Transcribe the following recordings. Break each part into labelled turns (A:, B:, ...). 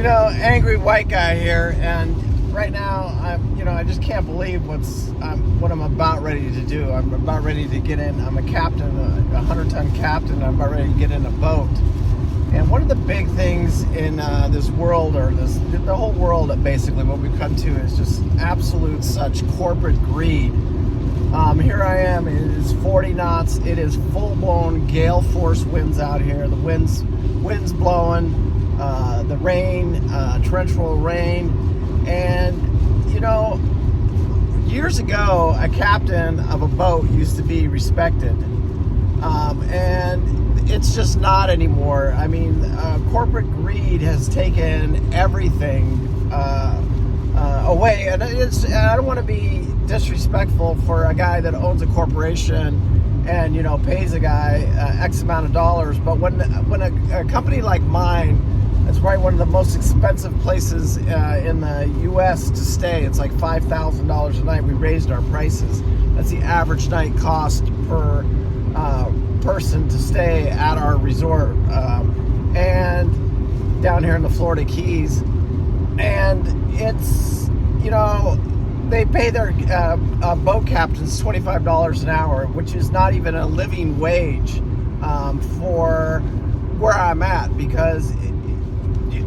A: Angry white guy here, and right now I just can't believe what I'm about ready to do. I'm about ready to get in. I'm a captain, a 100-ton captain. I'm about ready to get in a boat. And one of the big things in this world, or the whole world, basically, what we've come to is just absolute such corporate greed. Here I am. It is 40 knots. It is full-blown gale force winds out here. The winds blowing. The rain, torrential rain, and years ago, a captain of a boat used to be respected, and it's just not anymore. I mean, corporate greed has taken everything away, and I don't want to be disrespectful for a guy that owns a corporation and pays a guy X amount of dollars, but when a company like mine, it's probably one of the most expensive places in the U.S. to stay. It's like $5,000 a night. We raised our prices. That's the average night cost per person to stay at our resort, and down here in the Florida Keys. And it's, they pay their boat captains $25 an hour, which is not even a living wage for where I'm at, because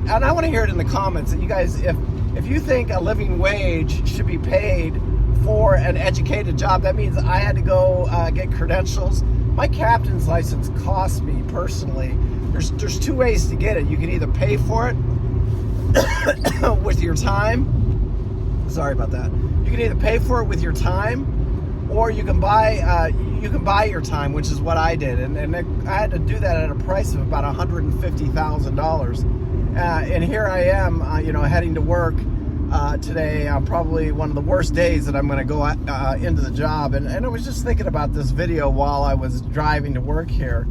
A: and I want to hear it in the comments that you guys, if you think a living wage should be paid for an educated job, that means I had to go get credentials. My captain's license cost me personally. There's two ways to get it. You can either pay for it with your time. Sorry about that. You can either pay for it with your time, or you can buy your time, which is what I did, and I had to do that at a price of about $150,000. And here I am, heading to work today. Probably one of the worst days that I'm going to go into the job. And I was just thinking about this video while I was driving to work here,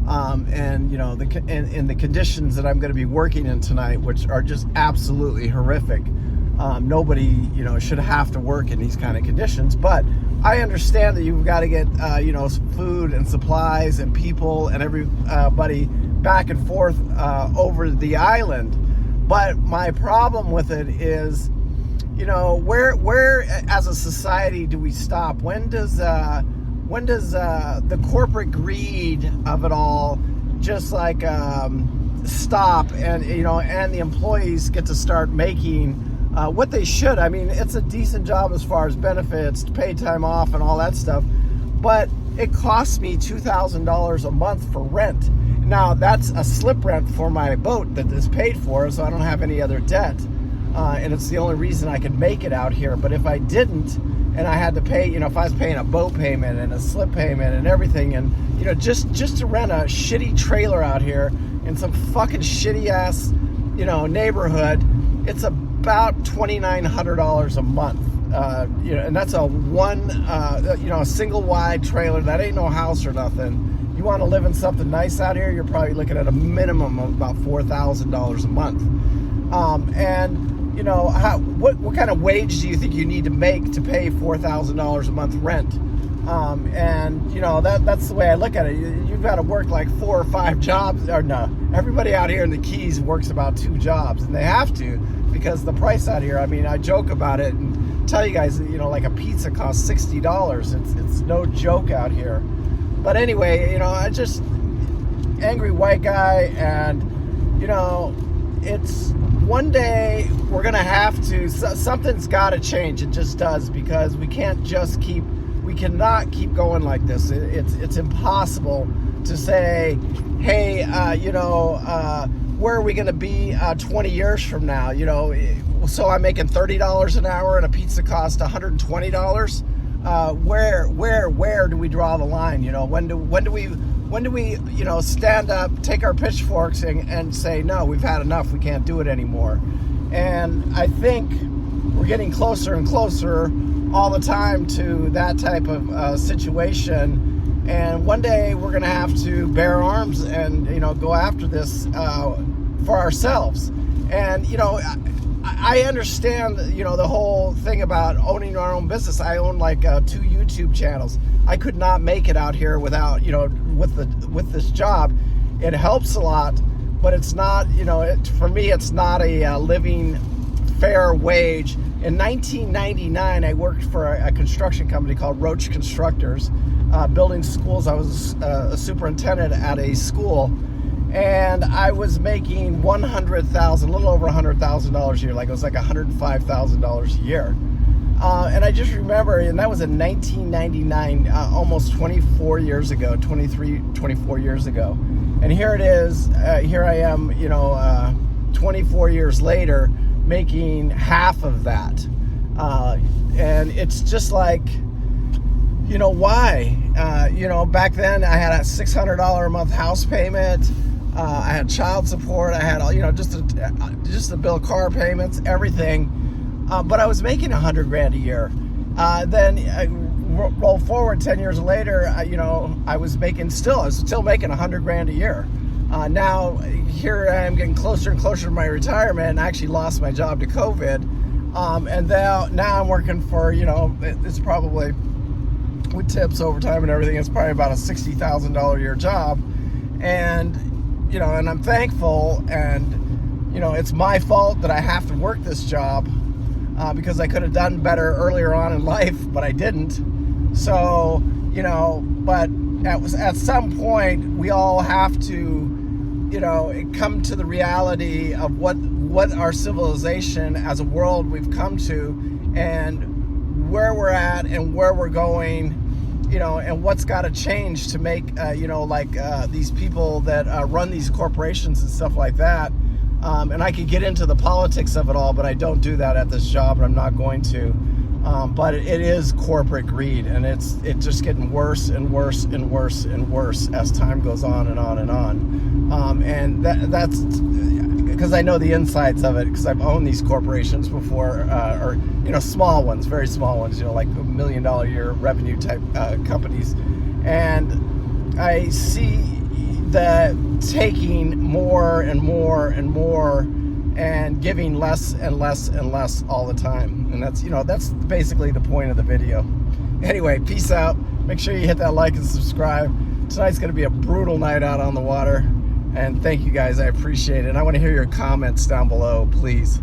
A: and the conditions that I'm going to be working in tonight, which are just absolutely horrific. Nobody should have to work in these kind of conditions, but I understand that you've got to get food and supplies and people and everybody back and forth over the island. But my problem with it is, where as a society do we stop? When does the corporate greed of it all just stop, and and the employees get to start making what they should? I mean, it's a decent job as far as benefits, paid time off, and all that stuff, but it costs me $2,000 a month for rent. Now, that's a slip rent for my boat that is paid for, so I don't have any other debt, and it's the only reason I can make it out here. But if I didn't, and I had to pay, if I was paying a boat payment and a slip payment and everything, and just to rent a shitty trailer out here in some fucking shitty ass neighborhood, it's about $2,900 a month. And that's a single wide trailer. That ain't no house or nothing. You want to live in something nice out here, you're probably looking at a minimum of about $4,000 a month. What kind of wage do you think you need to make to pay $4,000 a month rent? That's the way I look at it. You've got to work like 4 or 5 jobs. Or no, everybody out here in the Keys works about 2 jobs, and they have to, because the price out here, I mean, I joke about it and tell you guys, like a pizza costs $60. It's no joke out here. But anyway, I just angry white guy, and it's one day we're gonna have to. Something's got to change. It just does, because we cannot keep going like this. It's impossible to say, hey, where are we gonna be 20 years from now? So I'm making $30 an hour and a pizza costs $120. Where do we draw the line? When do we stand up, take our pitchforks and say, no, we've had enough, we can't do it anymore? And I think we're getting closer and closer all the time to that type of situation. And one day we're going to have to bear arms and, go after this for ourselves. And, I understand, the whole thing about owning our own business. I own 2 YouTube channels. I could not make it out here without, with this job. It helps a lot, but it's not, for me, it's not a living fair wage. In 1999, I worked for a construction company called Roach Constructors, building schools. I was a superintendent at a school, and I was making $100,000, a little over $100,000 a year. Like it was like $105,000 a year. And I just remember, and that was in 1999, almost 24 years ago, 24 years ago. And here it is, here I am, 24 years later, making half of that. And it's just like, why? Back then I had a $600 a month house payment. I had child support. I had, just to bill car payments, everything. But I was making $100,000 a year. Then roll forward 10 years later, I was still making $100,000 a year. Now here I am getting closer and closer to my retirement, and I actually lost my job to COVID. And now I'm working for, it's probably, with tips, overtime, and everything, it's probably about a $60,000 a year job. And, and I'm thankful, and, it's my fault that I have to work this job, because I could have done better earlier on in life, but I didn't. So, but at some point, we all have to, come to the reality of what our civilization as a world we've come to, and where we're at and where we're going, and what's got to change to make, these people that run these corporations and stuff like that. And I could get into the politics of it all, but I don't do that at this job, and I'm not going to. But it is corporate greed, and it's just getting worse and worse and worse and worse as time goes on and on and on. And that's because I know the insides of it, because I've owned these corporations before, or small ones, very small ones, like $1 million a year revenue type companies, and I see that taking more and more and more and giving less and less and less all the time. And that's basically the point of the video. Anyway, peace out. Make sure you hit that like and subscribe. Tonight's going to be a brutal night out on the water. And thank you guys. I appreciate it. And I want to hear your comments down below, please.